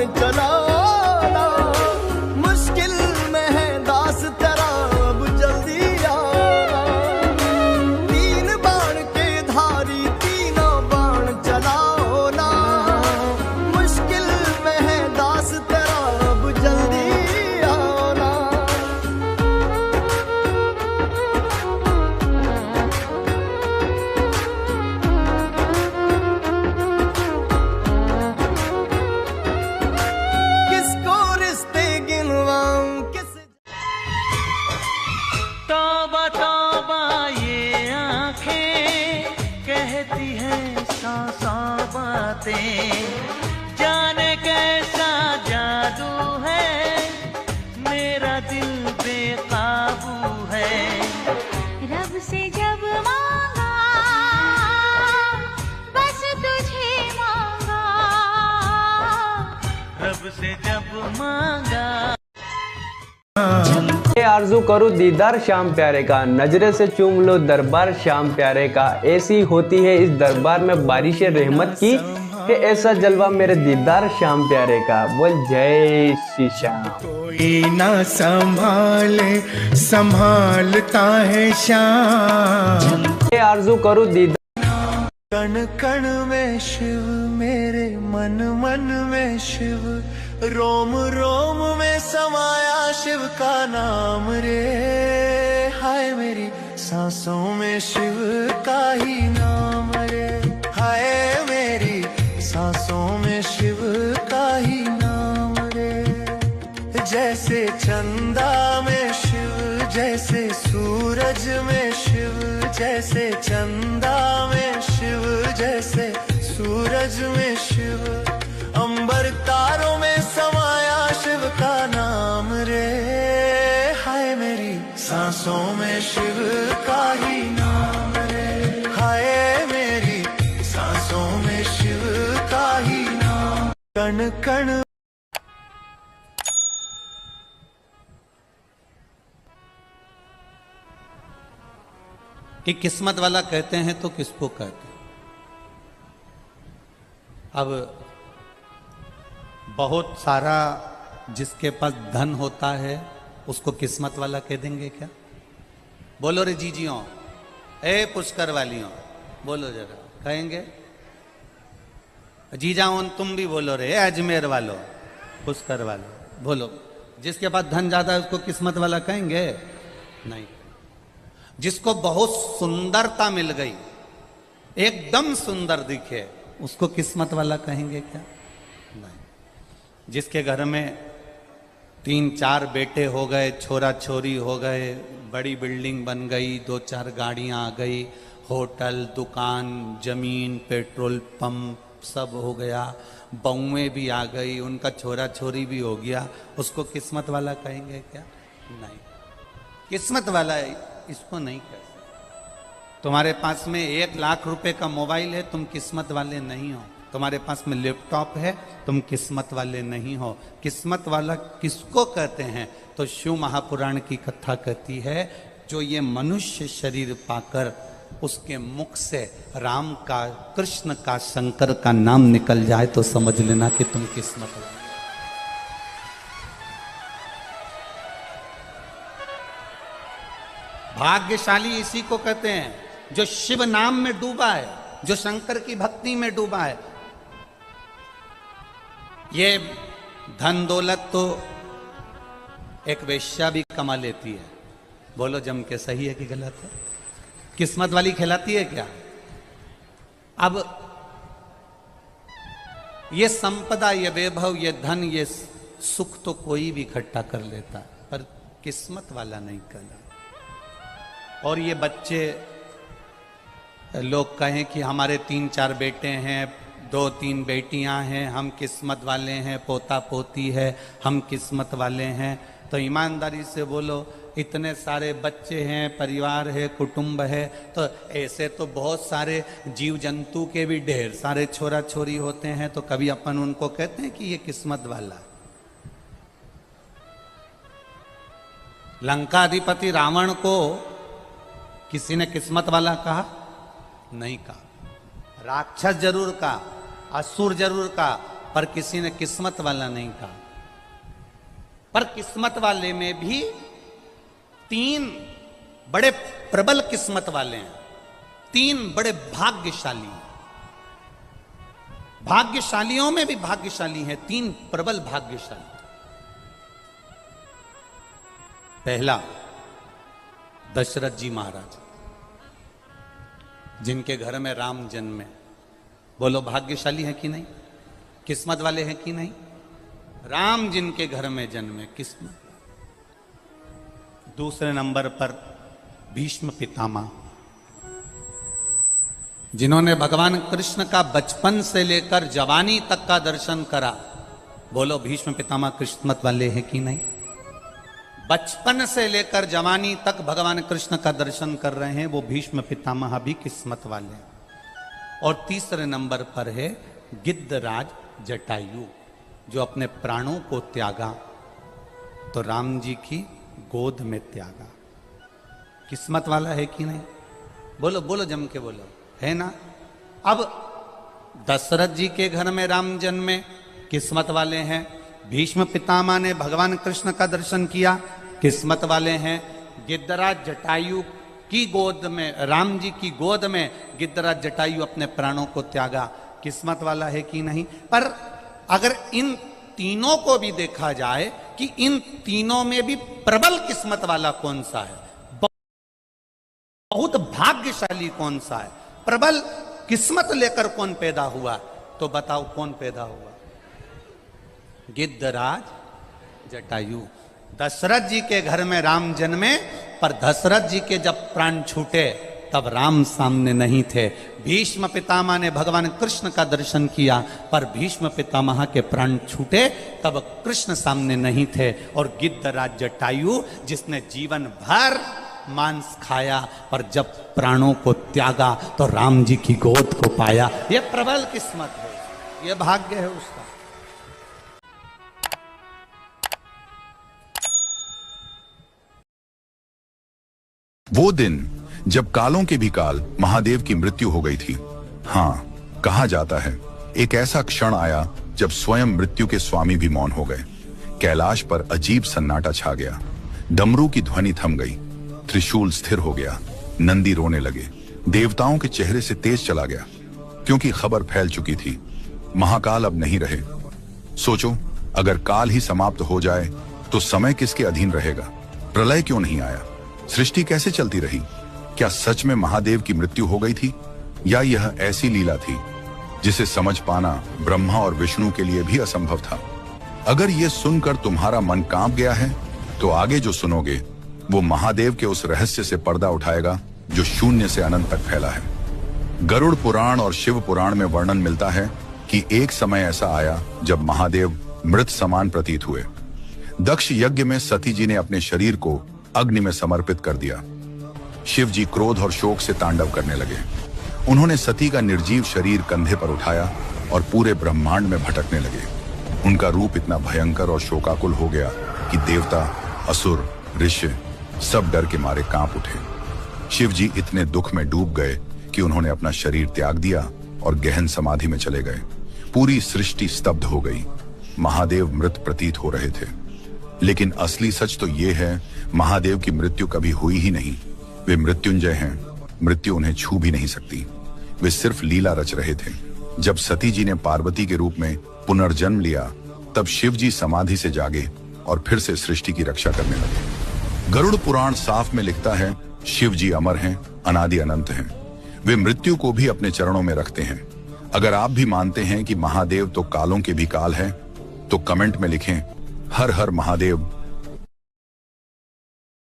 बाण चलाना, मुश्किल में है दास तेरा अब जल्दी आना। तीन बाण के धारी तीनों बाण चलाओ ना, मुश्किल में है दास तेरा अब जल्दी आना। किसको रिश्ते गिनवाऊं किस तौबा तौबा ये आंखें कहती हैं सौ सौ बातें, जाने कैसा जादू है मेरा दिल बेकाबू है। रब से जब मांगा बस तुझे मांगा, रब से जब मांगा। ये आरजू करूँ दीदार श्याम प्यारे का, नजरे से चूम लो दरबार श्याम प्यारे का। ऐसी होती है इस दरबार में बारिश रहमत की, कि ऐसा जलवा मेरे दीदार श्याम प्यारे का। बोल जय श्री श्याम। कोई ना संभाले संभालता है श्याम। ये आरजू करूँ दीदार कण कण में शिव, मेरे मन मन में शिव, रोम रोम में समाया शिव का नाम रे। हाय मेरी सांसों में शिव का ही नाम रे, हाय मेरी सांसों में शिव का ही नाम रे। जैसे चंदा में शिव, जैसे सूरज में शिव, जैसे चंदा में शिव, जैसे सूरज में शिव, अंबर तारों में समाया शिव का नाम रे। हाय मेरी सांसों में शिव का ही नाम रे, हाय मेरी सांसों में शिव का ही नाम। कण कण कि किस्मत वाला कहते हैं तो किसको कहते हैं? अब बहुत सारा जिसके पास धन होता है उसको किस्मत वाला कह देंगे क्या? बोलो रे जीजियों, ए पुष्कर वालियों, बोलो जरा, कहेंगे? जीजाओं तुम भी बोलो रे, अजमेर वालों, पुष्कर वालों, बोलो। जिसके पास धन ज्यादा है उसको किस्मत वाला कहेंगे? नहीं। जिसको बहुत सुंदरता मिल गई, एकदम सुंदर दिखे, उसको किस्मत वाला कहेंगे क्या? नहीं। जिसके घर में 3-4 बेटे हो गए, छोरा छोरी हो गए, बड़ी बिल्डिंग बन गई, 2-4 गाड़ियां आ गई, होटल, दुकान, जमीन, पेट्रोल पंप सब हो गया, बहुएं भी आ गई, उनका छोरा छोरी भी हो गया, उसको किस्मत वाला कहेंगे क्या? नहीं। किस्मत वाला इसको नहीं कह सकते। तुम्हारे पास में 1 लाख रुपए का मोबाइल है, तुम किस्मत वाले नहीं हो। तुम्हारे पास में लैपटॉप है, तुम किस्मत वाले नहीं हो। किस्मत वाला किसको कहते हैं? तो शिव महापुराण की कथा कहती है, जो ये मनुष्य शरीर पाकर उसके मुख से राम का, कृष्ण का, शंकर का नाम निकल जाए तो समझ लेना कि तुम किस्मत वाले। भाग्यशाली इसी को कहते हैं जो शिव नाम में डूबा है, जो शंकर की भक्ति में डूबा है। ये धन दौलत तो एक वेश्या भी कमा लेती है। बोलो जम के, सही है कि गलत है? किस्मत वाली खिलाती है क्या? अब ये संपदा, ये वैभव, ये धन, ये सुख तो कोई भी इकट्ठा कर लेता है, पर किस्मत वाला नहीं कहला। और ये बच्चे लोग कहें कि हमारे 3-4 बेटे हैं, 2-3 बेटियां हैं, हम किस्मत वाले हैं, पोता पोती है, हम किस्मत वाले हैं। तो ईमानदारी से बोलो, इतने सारे बच्चे हैं, परिवार है, कुटुंब है, तो ऐसे तो बहुत सारे जीव जंतु के भी ढेर सारे छोरा छोरी होते हैं, तो कभी अपन उनको कहते हैं कि ये किस्मत वाला। लंका अधिपति रावण को किसी ने किस्मत वाला कहा? नहीं कहा। राक्षस जरूर कहा, असुर जरूर कहा, पर किसी ने किस्मत वाला नहीं कहा। पर किस्मत वाले में भी 3 बड़े प्रबल किस्मत वाले हैं, 3 बड़े भाग्यशाली हैं। भाग्यशालियों में भी भाग्यशाली हैं 3 प्रबल भाग्यशाली। पहला दशरथ जी महाराज, जिनके घर में राम जन्मे। बोलो भाग्यशाली है कि नहीं, किस्मत वाले हैं कि नहीं? राम जिनके घर में जन्मे, किस्मत। दूसरे नंबर पर भीष्म पितामह, जिन्होंने भगवान कृष्ण का बचपन से लेकर जवानी तक का दर्शन करा। बोलो भीष्म पितामह किस्मत वाले हैं कि नहीं? बचपन से लेकर जवानी तक भगवान कृष्ण का दर्शन कर रहे हैं, वो भीष्म पितामह भी किस्मत वाले हैं। और तीसरे नंबर पर है गिद्धराज जटायु, जो अपने प्राणों को त्यागा तो राम जी की गोद में त्यागा। किस्मत वाला है कि नहीं? बोलो बोलो, जम के बोलो, है ना? अब दशरथ जी के घर में राम जन्मे, किस्मत वाले हैं। भीष्म पितामह ने भगवान कृष्ण का दर्शन किया, किस्मत वाले हैं। गिद्धराज जटायु की गोद में, राम जी की गोद में गिद्धराज जटायु अपने प्राणों को त्यागा, किस्मत वाला है कि नहीं? पर अगर इन तीनों को भी देखा जाए कि इन तीनों में भी प्रबल किस्मत वाला कौन सा है, बहुत भाग्यशाली कौन सा है, प्रबल किस्मत लेकर कौन पैदा हुआ, तो बताओ कौन पैदा हुआ? गिद्धराज जटायु। दशरथ जी के घर में राम जन्मे, पर दशरथ जी के जब प्राण छूटे तब राम सामने नहीं थे। भीष्म पितामह ने भगवान कृष्ण का दर्शन किया, पर भीष्म पितामह के प्राण छूटे तब कृष्ण सामने नहीं थे। और गिद्धराज जटायु, जिसने जीवन भर मांस खाया, पर जब प्राणों को त्यागा तो राम जी की गोद को पाया। यह प्रबल किस्मत है, यह भाग्य है उसका। वो दिन जब कालों के भी काल महादेव की मृत्यु हो गई थी। हाँ, कहा जाता है एक ऐसा क्षण आया जब स्वयं मृत्यु के स्वामी भी मौन हो गए। कैलाश पर अजीब सन्नाटा छा गया, डमरू की ध्वनि थम गई, त्रिशूल स्थिर हो गया, नंदी रोने लगे, देवताओं के चेहरे से तेज चला गया, क्योंकि खबर फैल चुकी थी, महाकाल अब नहीं रहे। सोचो, अगर काल ही समाप्त हो जाए तो समय किसके अधीन रहेगा? प्रलय क्यों नहीं आया? सृष्टि कैसे चलती रही? क्या सच में महादेव की मृत्यु हो गई थी, या यह ऐसी लीला थी जिसे समझ पाना ब्रह्मा और विष्णु के लिए भी असंभव था? अगर यह सुनकर तुम्हारा मन कांप गया है तो आगे जो सुनोगे वो महादेव के उस रहस्य से पर्दा उठाएगा जो शून्य से अनंत तक फैला है। गरुड़ पुराण और शिव पुराण में वर्णन मिलता है कि एक समय ऐसा आया जब महादेव मृत समान प्रतीत हुए। दक्ष यज्ञ में सती जी ने अपने शरीर को अग्नि में समर्पित कर दिया। शिव जी क्रोध और शोक से तांडव करने लगे। उन्होंने सती का निर्जीव शरीर कंधे पर उठाया और पूरे ब्रह्मांड में भटकने लगे। उनका रूप इतना भयंकर और शोकाकुल हो गया कि देवता, असुर, ऋषि सब डर के मारे कांप उठे। शिव जी इतने दुख में डूब गए कि उन्होंने अपना शरीर त्याग दिया और गहन समाधि में चले गए। पूरी सृष्टि स्तब्ध हो गई। महादेव मृत प्रतीत हो रहे थे, लेकिन असली सच तो ये है, महादेव की मृत्यु कभी हुई ही नहीं। वे मृत्युंजय हैं, मृत्यु उन्हें छू भी नहीं सकती। वे सिर्फ लीला रच रहे थे। जब सती जी ने पार्वती के रूप में पुनर्जन्म लिया, तब शिव जी समाधि से जागे और फिर से सृष्टि की रक्षा करने लगे। गरुड़ पुराण साफ में लिखता है, शिव जी अमर हैं, अनादि अनंत हैं। वे मृत्यु को भी अपने चरणों में रखते हैं। अगर आप भी मानते हैं कि महादेव तो कालों के भी काल है, तो कमेंट में लिखें, हर हर महादेव।